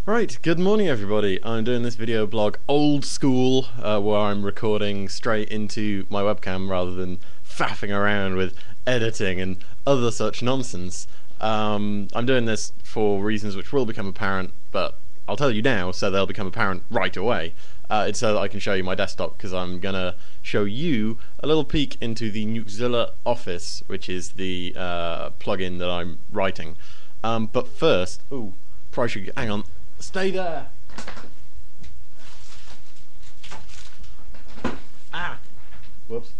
Right, good morning everybody. I'm doing this video blog old school, where I'm recording straight into my webcam rather than faffing around with editing and other such nonsense. I'm doing this for reasons which will become apparent, but I'll tell you now so they'll become apparent right away. It's so that I can show you my desktop, because I'm gonna show you a little peek into the Nukezilla Office, which is the plugin that I'm writing. But first, probably should hang on. Stay there. Ah! Whoops.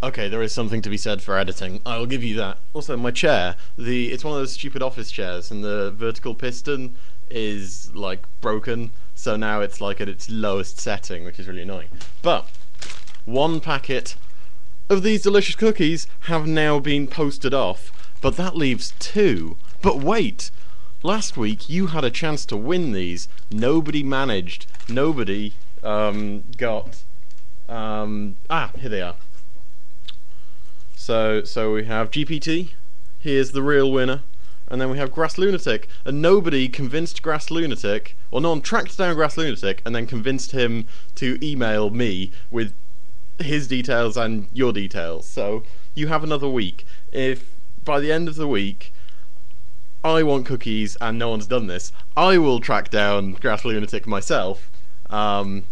Okay, there is something to be said for editing. I'll give you that. Also, my chair, it's one of those stupid office chairs, and the vertical piston is like broken, so now it's like at its lowest setting, which is really annoying. But one packet of these delicious cookies have now been posted off, but that leaves two. But wait! Last week you had a chance to win these. Nobody managed. Nobody got. Here they are. So we have GPT. Here's the real winner, and then we have Grass Lunatic. And nobody convinced Grass Lunatic, or no one tracked down Grass Lunatic and then convinced him to email me with his details and your details. So you have another week. If by the end of the week I want cookies and no one's done this, I will track down Grass Lunatic myself, and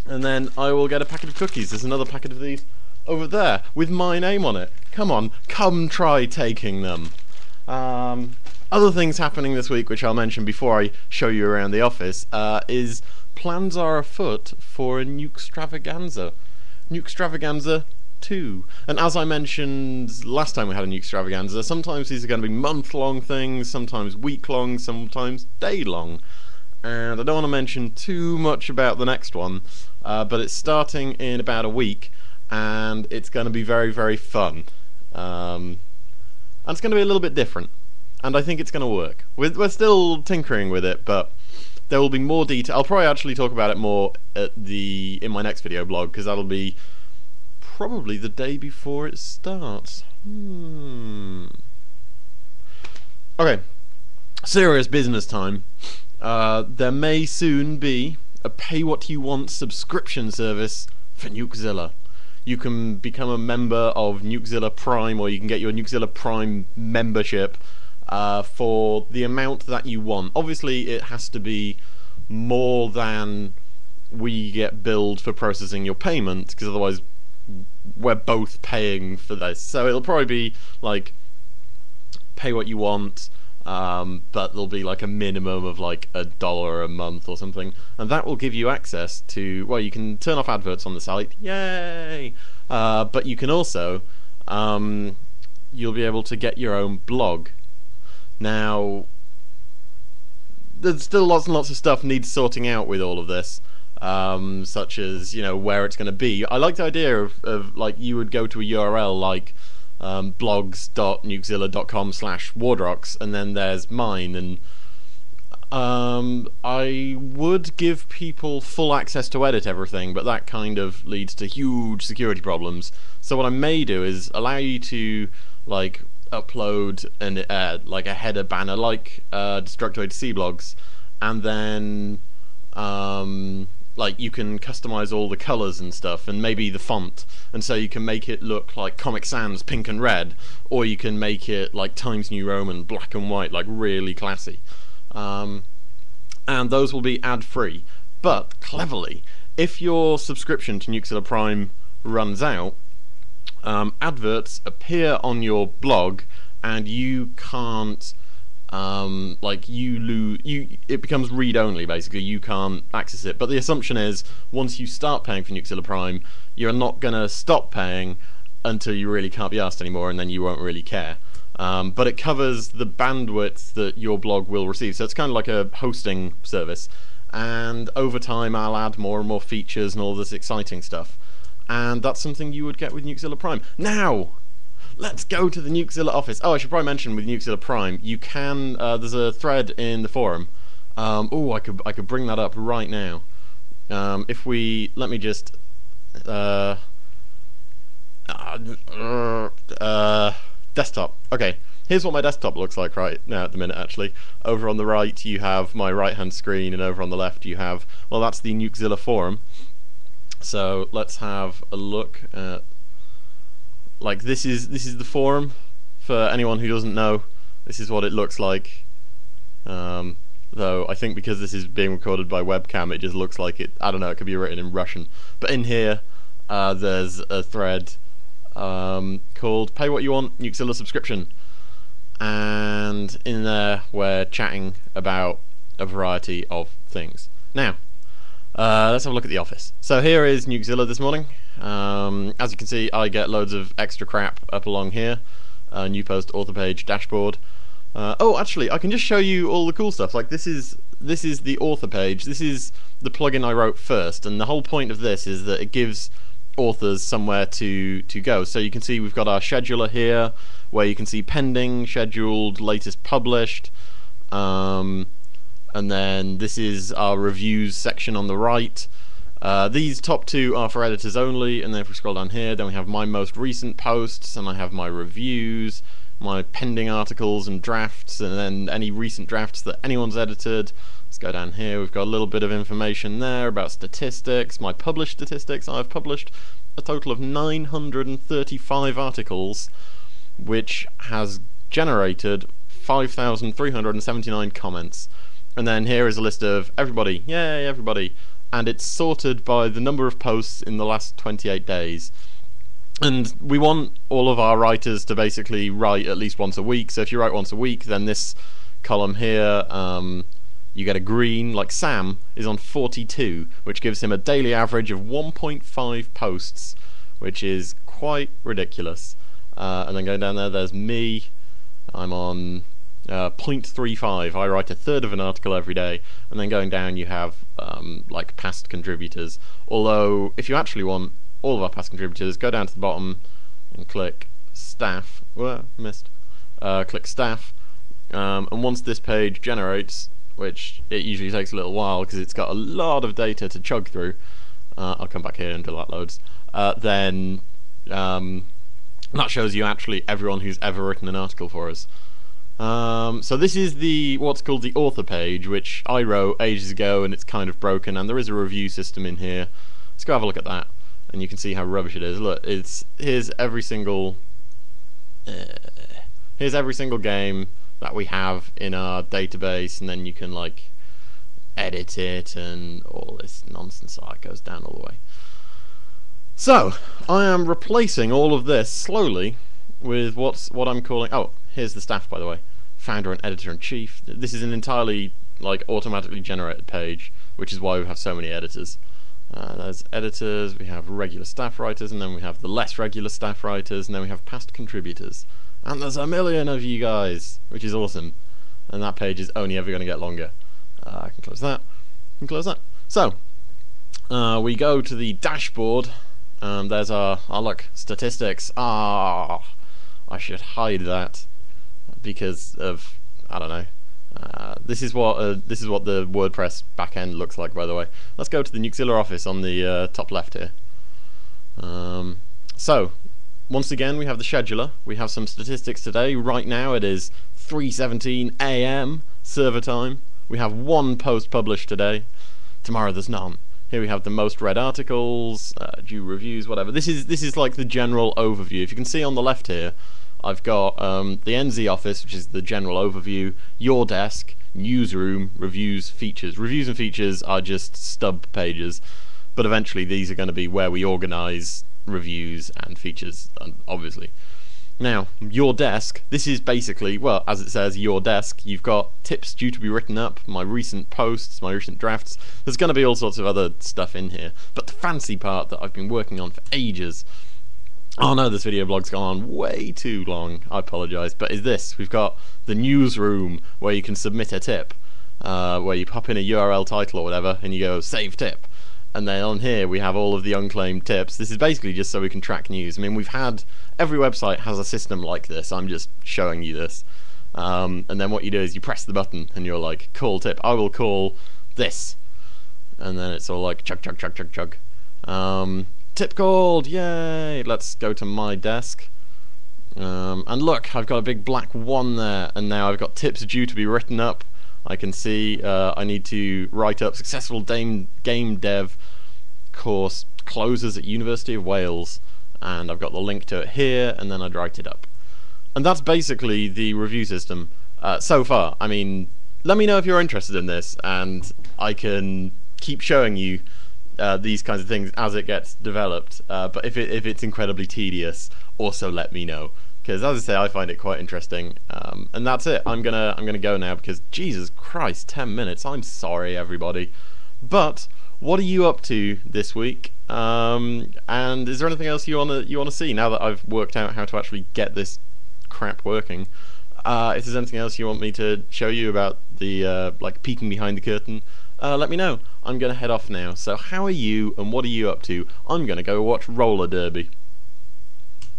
then I will get a packet of cookies. There's another packet of these over there with my name on it. Come on, come try taking them. Other things happening this week, which I'll mention before I show you around the office, is plans are afoot for a Nukestravaganza. Nukestravaganza 2. And as I mentioned last time we had a Nukestravaganza, sometimes these are going to be month-long things, sometimes week-long, sometimes day-long. And I don't want to mention too much about the next one, but it's starting in about a week, and it's going to be very, very fun. And it's going to be a little bit different, and I think it's going to work. We're still tinkering with it, but there will be more detail. I'll probably actually talk about it more in my next video blog, because that'll be probably the day before it starts. Okay, serious business time. There may soon be a pay-what-you-want subscription service for Nukezilla. You can become a member of Nukezilla Prime, or you can get your Nukezilla Prime membership for the amount that you want. Obviously, it has to be more than we get billed for processing your payment, because otherwise we're both paying for this. So it'll probably be like pay what you want, but there'll be like a minimum of like $1 a month or something, and that will give you access to, well, you can turn off adverts on the site, yay, but you can also you'll be able to get your own blog. Now there's still lots and lots of stuff needs sorting out with all of this, such as, you know, where it's going to be. I like the idea of like you would go to a URL like blogs.nukezilla.com/Wardrox, and then there's mine, and I would give people full access to edit everything, but that kind of leads to huge security problems. So what I may do is allow you to like upload an like a header banner like Destructoid-C blogs, and then like you can customize all the colors and stuff, and maybe the font, and so you can make it look like Comic Sans pink and red, or you can make it like Times New Roman black and white, like really classy, and those will be ad-free. But cleverly, if your subscription to Nukezilla Prime runs out, adverts appear on your blog, and you can't like it becomes read-only, basically. You can't access it. But the assumption is once you start paying for Nukezilla Prime, you're not gonna stop paying until you really can't be asked anymore, and then you won't really care. But it covers the bandwidth that your blog will receive, so it's kind of like a hosting service, and over time I'll add more and more features and all this exciting stuff, and that's something you would get with Nukezilla Prime. Now let's go to the Nukezilla office. Oh, I should probably mention with Nukezilla Prime, you can, there's a thread in the forum. I could bring that up right now. If we, let me just, desktop. Okay, here's what my desktop looks like right now at the minute, actually. Over on the right you have my right hand screen, and over on the left you have, well, that's the Nukezilla forum. So let's have a look at, like, this is the forum. For anyone who doesn't know, this is what it looks like. Though I think because this is being recorded by webcam, it just looks like it, I don't know, it could be written in Russian. But in here, there's a thread called Pay What You Want, Nukezilla Subscription. And in there, we're chatting about a variety of things. Now, let's have a look at the office. So here is Nukezilla this morning. As you can see, I get loads of extra crap up along here. New post, author page, dashboard. Oh, actually, I can just show you all the cool stuff. Like, this is the author page. This is the plugin I wrote first, and the whole point of this is that it gives authors somewhere to go. So you can see we've got our scheduler here, where you can see pending, scheduled, latest published, and then this is our reviews section on the right. These top two are for editors only, and then if we scroll down here, then we have my most recent posts, and I have my reviews, my pending articles and drafts, and then any recent drafts that anyone's edited. Let's go down here, we've got a little bit of information there about statistics, my published statistics. I've published a total of 935 articles, which has generated 5,379 comments. And then here is a list of everybody, yay everybody, and it's sorted by the number of posts in the last 28 days. And we want all of our writers to basically write at least once a week. So if you write once a week, then this column here, you get a green. Like Sam is on 42, which gives him a daily average of 1.5 posts, which is quite ridiculous. And then going down there, there's me. I'm on 0.35. I write a third of an article every day. And then going down, you have like past contributors. Although if you actually want all of our past contributors, go down to the bottom and click staff. Whoa, missed. Click staff, and once this page generates, which it usually takes a little while because it's got a lot of data to chug through, I'll come back here until that loads, then that shows you actually everyone who's ever written an article for us. So this is what's called the author page, which I wrote ages ago, and it's kind of broken, and there is a review system in here. Let's go have a look at that, and you can see how rubbish it is. Look, here's every single game that we have in our database, and then you can like edit it and all this nonsense. So it goes down all the way. So I am replacing all of this slowly with what I'm calling. Oh, here's the staff, by the way. Founder and editor-in-chief. This is an entirely like automatically generated page, which is why we have so many editors. There's editors, we have regular staff writers, and then we have the less regular staff writers, and then we have past contributors. And there's a million of you guys, which is awesome. And that page is only ever going to get longer. I can close that. I can close that. So, we go to the dashboard, and there's our look, statistics. I should hide that because of, I don't know. This is what the WordPress backend looks like, by the way. Let's go to the Nukezilla office on the top left here. So, once again, we have the scheduler. We have some statistics today. Right now, it is 3:17 AM server time. We have one post published today. Tomorrow, there's none. Here we have the most read articles, due reviews, whatever. This is like the general overview. If you can see on the left here, I've got the NZ office, which is the general overview, your desk, newsroom, reviews, features. Reviews and features are just stub pages, but eventually these are going to be where we organize reviews and features, obviously. Now, your desk, this is basically, well, as it says, your desk. You've got tips due to be written up, my recent posts, my recent drafts. There's going to be all sorts of other stuff in here, but the fancy part that I've been working on for ages, oh no, this video blog's gone on way too long, I apologise, but is this. We've got the newsroom where you can submit a tip, where you pop in a URL title or whatever and you go save tip, and then on here we have all of the unclaimed tips. This is basically just so we can track news. I mean, every website has a system like this. I'm just showing you this, and then what you do is you press the button and you're like, call tip, I will call this, and then it's all like chug chug chug chug chug. Tip called, yay! Let's go to my desk, And look, I've got a big black 1 there, and now I've got tips due to be written up. I can see I need to write up successful game dev course closes at University of Wales, and I've got the link to it here, and then I'd write it up. And that's basically the review system so far. I mean, let me know if you're interested in this, and I can keep showing you these kinds of things as it gets developed. But if it's incredibly tedious, also let me know, because as I say, I find it quite interesting. And that's it. I'm gonna go now because Jesus Christ, 10 minutes. I'm sorry, everybody. But what are you up to this week? And is there anything else you wanna see now that I've worked out how to actually get this crap working? If there's anything else you want me to show you about the like peeking behind the curtain, let me know. I'm gonna head off now. So how are you and what are you up to? I'm gonna go watch roller derby.